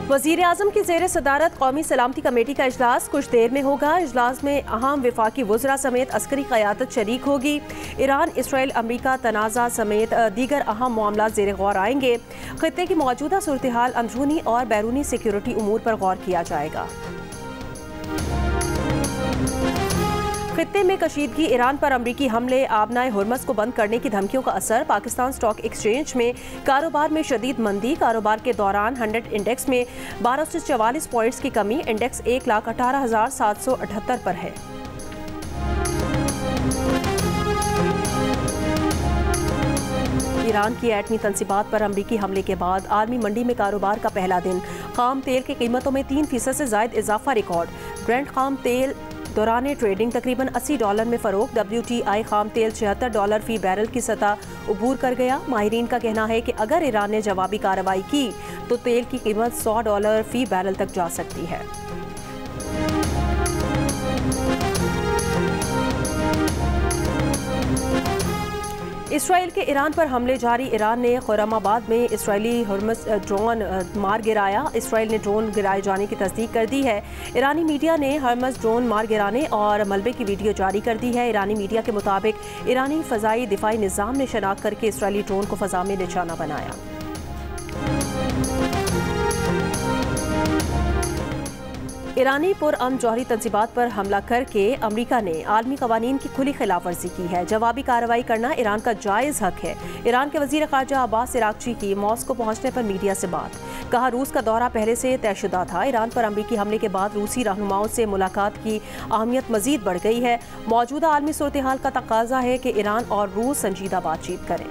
वज़ीर आज़म की ज़ेर सदारत कौमी सलामती कमेटी का इजलास कुछ देर में होगा। इजलास में अहम वफाकी वज़रा समेत अस्करी क़यादत शरीक होगी। ईरान, इसराइल, अमरीका तनाज़ा समेत दीगर अहम मामला ज़ेर गौर आएंगे। ख़ित्ते की मौजूदा सूरत हाल, अंदरूनी और बैरूनी सिक्योरिटी उमूर पर गौर किया जाएगा। खित्ते में कशीदगी, ईरान पर अमरीकी हमले, आबनाए हुर्मस को बंद करने की धमकियों का असर। पाकिस्तान स्टॉक एक्सचेंज में कारोबार में शदीद मंदी। कारोबार के दौरान 100 इंडेक्स में 1244 पॉइंट्स की कमी। इंडेक्स 1,18,778 पर है। ईरान की एटमी तंसीबात पर अमरीकी हमले के बाद आलमी मंडी में कारोबार का पहला दिन। खाम तेल की कीमतों में 3% से ज़ायद इजाफा रिकॉर्ड। ब्रेंट खाम तेल दौरान ट्रेडिंग तकरीबन $80 में फ़रोख्त। WTI खाम तेल $76 फी बैरल की सतह उबूर कर गया। माहिरीन का कहना है कि अगर ईरान ने जवाबी कार्रवाई की तो तेल की कीमत $100 फी बैरल तक जा सकती है। इसराइल के ईरान पर हमले जारी। ईरान ने खुर्रमाबाद में इसराइली हुर्मस ड्रोन मार गिराया। इसराइल ने ड्रोन गिराए जाने की तस्दीक कर दी है। ईरानी मीडिया ने हुर्मस ड्रोन मार गिराने और मलबे की वीडियो जारी कर दी है। ईरानी मीडिया के मुताबिक ईरानी फ़ज़ाई दिफाई निज़ाम ने शनाख्त करके इसराइली ड्रोन को फ़ज़ा में निशाना बनाया। ईरानी पुरअमन जौहरी तंसीबात पर हमला करके अमरीका ने आलमी कवानीन की खुली खिलाफ वर्जी की है। जवाबी कार्रवाई करना ईरान का जायज़ हक है। ईरान के वज़ीर ख़ारजा अब्बास इराक़ची की मॉस्को पहुंचने पर मीडिया से बात। कहा, रूस का दौरा पहले से तयशुदा था। ईरान पर अमरीकी हमले के बाद रूसी रहनुमाओं से मुलाकात की अहमियत मज़ीद बढ़ गई है। मौजूदा आलमी सूरत हाल का तकाज़ा है कि ईरान और रूस संजीदा बातचीत करें।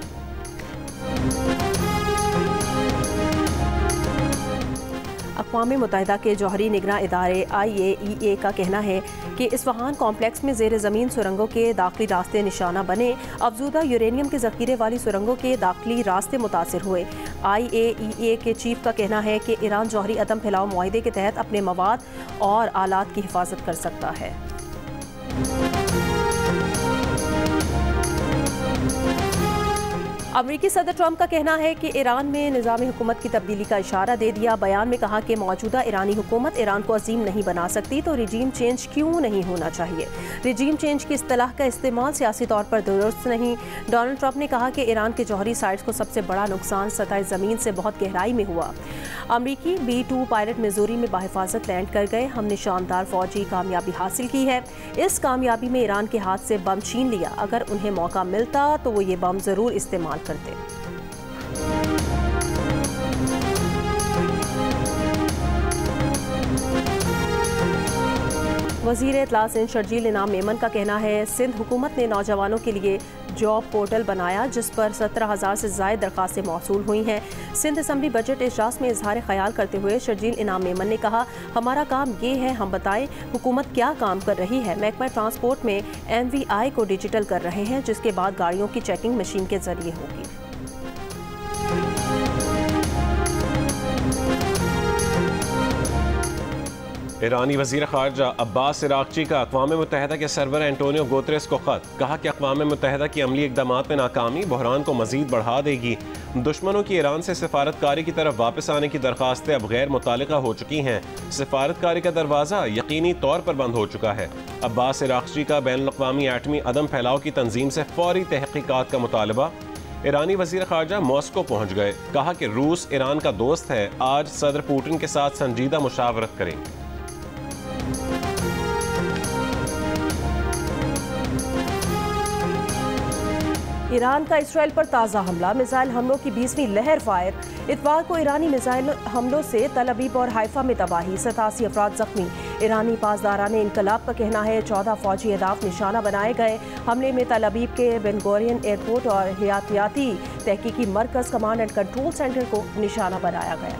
अक़वाम मुत्तहिदा के जौहरी निगरां इदारे IAEA का कहना है कि इस्फहान कॉम्प्लेक्स में ज़ेर ज़मीन सुरंगों के दाखिली रास्ते निशाना बने। अफजूदा यूरेनियम के ज़ख़ीरे वाली सुरंगों के दाखिली रास्ते मुतासिर हुए। IAEA के चीफ का कहना है कि ईरान जौहरी अदम फैलाव मुआहदे के तहत अपने मवाद और आलात की हिफाजत कर सकता है। अमरीकी सदर ट्रंप का कहना है कि ईरान में निज़ाम हुकूमत की तब्दीली का इशारा दे दिया। बयान में कहा कि मौजूदा ईरानी हुकूमत ईरान को अजीम नहीं बना सकती तो रिजीम चेंज क्यों नहीं होना चाहिए। रिजीम चेंज की इस्तिलाह का इस्तेमाल सियासी तौर पर दुरुस्त नहीं। डोनाल्ड ट्रंप ने कहा कि ईरान के जौहरी साइट्स को सबसे बड़ा नुकसान सतह ज़मीन से बहुत गहराई में हुआ। अमरीकी B-2 पायलट मिजूरी में बाहिफाजत लैंड कर गए। हमने शानदार फौजी कामयाबी हासिल की है। इस कामयाबी में ईरान के हाथ से बम छीन लिया। अगर उन्हें मौका मिलता तो वो ये बम ज़रूर इस्तेमाल करते। वज़ीर इत्तला सिंध शर्जील इनाम मेमन का कहना है, सिंध हुकूमत ने नौजवानों के लिए जॉब पोर्टल बनाया जिस पर 17,000 से ज़ायद दरख्वास्तें मौसूल हुई हैं। सिंध असम्बली बजट इजलास में इजहार ख्याल करते हुए शर्जील इनाम मेमन ने कहा, हमारा काम ये है, हम बताएं हुकूमत क्या काम कर रही है। महकमा ट्रांसपोर्ट में MVI को डिजिटल कर रहे हैं जिसके बाद गाड़ियों की चेकिंग मशीन के जरिए होगी। ईरानी वज़ीर ख़ारजा अब्बास इराक़ची का अक़वाम मुत्तहिदा के सरवर एंटोनियो गुतेरेस को ख़त। कहा कि अक़वाम मुत्तहिदा की अमली इक़दामात में नाकामी बहरान को मज़ीद बढ़ा देगी। दुश्मनों की ईरान से सफारतकारी की तरफ वापस आने की दरख्वास्तें अब गैर मुतालिका हो चुकी हैं। सफारतकारी का दरवाज़ा यकीनी तौर पर बंद हो चुका है। अब्बास इराक़ची का बैनुल-अक़वामी एटमी अदम फैलाव की तंजीम से फ़ौरी तहक़ीक़ात का मुतालबा। ईरानी वज़ीर ख़ारजा मॉस्को पहुँच गए। कहा कि रूस ईरान का दोस्त है। आज सदर पुतिन के साथ संजीदा मुशावरत करेंगे। ईरान का इसराइल पर ताज़ा हमला, मिसाइल हमलों की 20वीं लहर फायर। इतवार को ईरानी मिसाइल हमलों से तल अबीब और हाइफा में तबाही, 87 अफराद जख्मी। ईरानी पासदारान इनकलाब का कहना है 14 फौजी अहदाफ निशाना बनाए गए। हमले में तल अबीब के बेन गुरियन एयरपोर्ट और हयातियाती तहकीकी मरकज़ कमांड एंड कंट्रोल सेंटर को निशाना बनाया गया।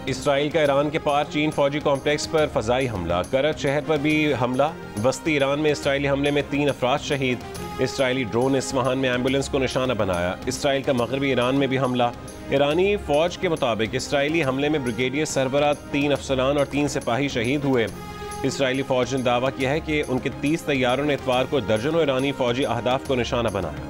इसराइल का ईरान के पार चीन फौजी कॉम्प्लेक्स पर फ़ज़ाई हमला। करत शहर पर भी हमला। वस्ती ईरान में इसराइली हमले में 3 अफराद शहीद। इसराइली ड्रोन ने इस्फहान में एम्बुलेंस को निशाना बनाया। इसराइल का मगरबी ईरान में भी हमला। ईरानी फ़ौज के मुताबिक इसराइली हमले में ब्रिगेडियर सरबराह 3 अफसरान और 3 सिपाही शहीद हुए। इसराइली फौज ने दावा किया है कि उनके 30 तैयारों ने इतवार को दर्जनों ईरानी फौजी अहदाफ को निशाना बनाया।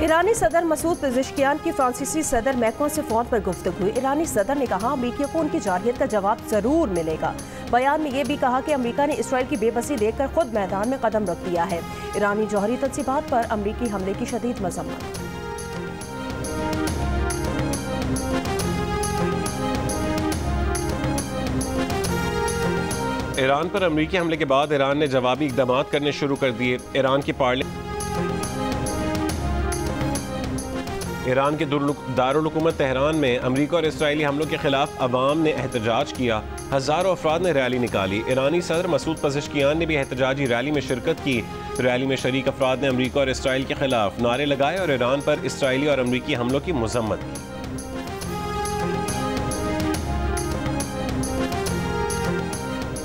ईरानी सदर मसूद पेज़ेश्कियान की फ्रांसीसी सदर मैक्रों से फोन पर गुफ्तगू। ईरानी सदर ने कहा अमेरिकियों को उनकी जारहियत का जवाब जरूर मिलेगा। बयान में यह भी कहा कि अमेरिका ने इसराइल की बेबसी देखकर खुद मैदान में कदम रख दिया है। ईरानी जौहरी तंसीबात पर अमेरिकी हमले की शदीद मजम्मत। ईरान पर अमेरिकी हमले के बाद ईरान ने जवाबी इकदाम करने शुरू कर दिए। ईरान के दारुल हुकूमत तेहरान में अमेरिका और इसराइली हमलों के खिलाफ अवाम ने एहतजाज किया। हजारों अफराद ने रैली निकाली। ईरानी सदर मसूद पेज़ेश्कियान ने भी एहतजाजी रैली में शिरकत की। रैली में शरीक अफराद ने अमेरिका और इसराइल के खिलाफ नारे लगाए और ईरान पर इसराइली और अमेरिकी हमलों की मजम्मत की।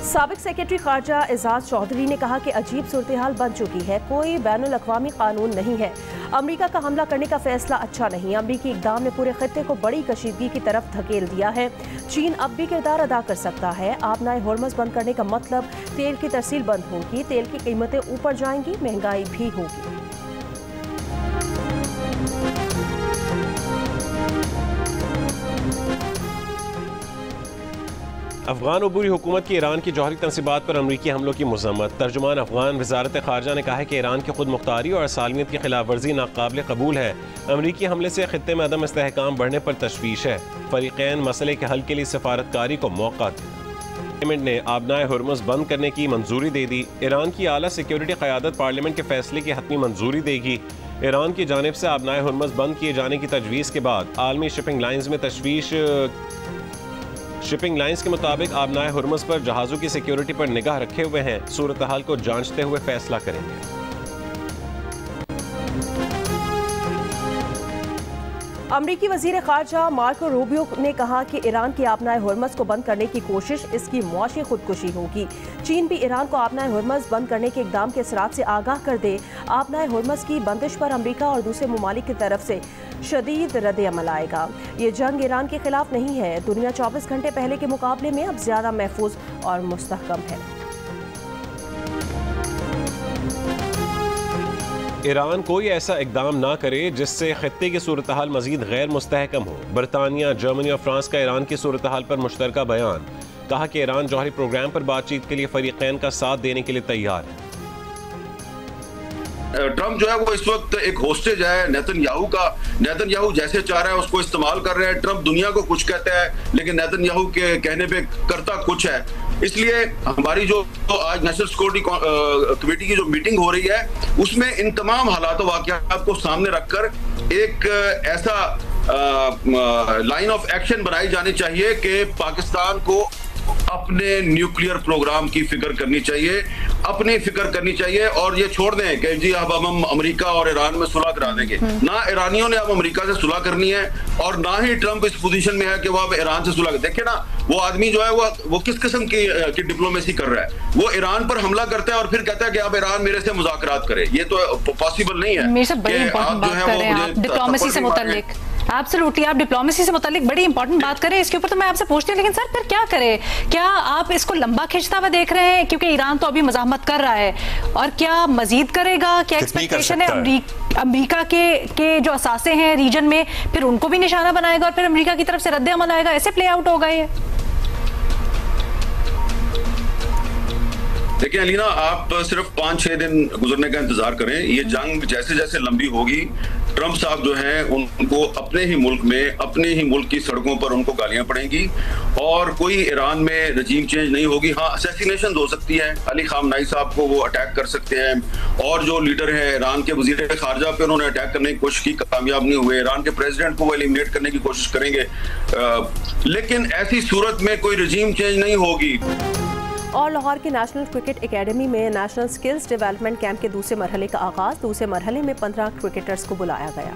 साबिक सेक्रेटरी खारजा एजाज चौधरी ने कहा कि अजीब सूरत हाल बन चुकी है, कोई बैनुल अक़वामी कानून नहीं है। अमेरिका का हमला करने का फैसला अच्छा नहीं। अमेरिकी इक़दाम ने पूरे खित्ते को बड़ी कशीदगी की तरफ धकेल दिया है। चीन अब भी किरदार अदा कर सकता है। आबनाए होर्मुज़ बंद करने का मतलब तेल की तरसील बंद होगी, तेल की कीमतें ऊपर जाएंगी, महंगाई भी होगी। अफगान अबूरी हुकूमत की ईरान की जौहरी तंसीबात पर अमरीकी हमलों की मजम्मत। तर्जुमान अफगान वजारत खारजा ने कहा है कि ईरान की खुद मुख्तारी और सालमियत की खिलाफ वर्जी नाकाबिल कबूल है। अमरीकी हमले से खित्ते में अदम इस्तेहकाम बढ़ने पर तशवीश है। फरीकैन मसले के हल के लिए सफारतकारी को मौका दिया। पार्लियामेंट ने आबनाए हुर्मुज़ बंद करने की मंजूरी दे दी। ईरान की आला सिक्योरिटी क़यादत पार्लियामेंट के फैसले की हतमी मंजूरी देगी। ईरान की जानिब से आबनाए हुर्मुज़ बंद किए जाने की तजवीज़ के बाद आलमी शिपिंग लाइन्स में तशवीश। शिपिंग लाइन्स के मुताबिक आबनाए हुर्मुज़ पर जहाज़ों की सिक्योरिटी पर निगाह रखे हुए हैं। सूरत हाल को जांचते हुए फैसला करेंगे। अमरीकी वज़ीर ख़ारजा मार्को रूबियो ने कहा कि ईरान की आबनाए हुर्मुज़ को बंद करने की कोशिश इसकी मुआशी खुदकुशी होगी। चीन भी ईरान को आबनाए हुर्मुज़ बंद करने के इक़दाम के असरात से आगाह कर दे। आबनाए हुर्मुज़ की बंदिश पर अमरीका और दूसरे ममालिक की तरफ से शदीद रद्द अमल आएगा। ये जंग ईरान के खिलाफ नहीं है। दुनिया 24 घंटे पहले के मुकाबले में अब ज़्यादा महफूज और मुस्तहकम है। ईरान कोई ऐसा इकदाम ना करे जिससे खित्ते की सूरत हाल मजीद गैर मुस्तहकम हो। बरतानिया, जर्मनी और फ्रांस का ईरान की सूरत हाल पर मुश्तरका बयान। कहा कि ईरान जौहरी प्रोग्राम पर बातचीत के लिए फरीकैन का साथ देने के लिए तैयार है। ट्रम्प जो है वो इस वक्त एक होस्टेज है नेतन्याहू का। नेतन्याहू जैसे चाह रहा है उसको इस्तेमाल कर रहे हैं। ट्रम्प दुनिया को कुछ कहता है लेकिन नेतन्याहू के कहने पे करता कुछ है। इसलिए हमारी जो आज नेशनल सिक्योरिटी कमेटी की जो मीटिंग हो रही है उसमें इन तमाम हालात वाक़यात को सामने रखकर एक ऐसा लाइन ऑफ एक्शन बनाई जानी चाहिए कि पाकिस्तान को अपने न्यूक्लियर प्रोग्राम की फिक्र करनी चाहिए, अपनी फिक्र करनी चाहिए और ये छोड़ दें कि जी अब हम अमेरिका और ईरान में सुलह करा देंगे। ना ईरानियों ने अब अमेरिका से सुलह करनी है और ना ही ट्रंप इस पोजीशन में है कि वो अब ईरान से सुलह। देखिए ना वो आदमी जो है वो किस किस्म की डिप्लोमेसी कर रहा है। वो ईरान पर हमला करता है और फिर कहता है कि अब ईरान मेरे से मुज़ाकरात करे। ये तो पॉसिबल नहीं है। डिप्लोमेसी से मुताल्लिक एब्सोल्युटली आप डिप्लोमेसी से मुतालिक बड़ी इंपॉर्टेंट बात करें। इसके ऊपर तो मैं आपसे पूछती हूँ लेकिन सर फिर क्या करें? क्या आप इसको लंबा खींचता हुआ देख रहे हैं? क्योंकि ईरान तो अभी मज़ाहमत कर रहा है और क्या मजीद करेगा? क्या एक्सपेक्टेशन है अमेरिका के जो असासे हैं रीजन में, फिर उनको भी निशाना बनाएगा और फिर अमेरिका की तरफ से रद्द अमल आएगा? ऐसे प्ले आउट होगा ये? देखिए अलीना, आप सिर्फ 5-6 दिन गुजरने का इंतजार करें। ये जंग जैसे जैसे लंबी होगी ट्रंप साहब जो हैं उनको अपने ही मुल्क में, अपने ही मुल्क की सड़कों पर उनको गालियां पड़ेंगी और कोई ईरान में रजीम चेंज नहीं होगी। हाँ, असैसिनेशन हो सकती है, अली खामनाई साहब को वो अटैक कर सकते हैं और जो लीडर है ईरान के वजीर खारजा पे उन्होंने अटैक करने की कोशिश की, कामयाब नहीं हुए। ईरान के प्रेसिडेंट को वो एलिमिनेट करने की कोशिश करेंगे, लेकिन ऐसी सूरत में कोई रजीम चेंज नहीं होगी। और लाहौर की नेशनल क्रिकेट एकेडमी में नेशनल स्किल्स डेवलपमेंट कैंप के दूसरे मरहले का आगाज। दूसरे मरहले में 15 क्रिकेटर्स को बुलाया गया।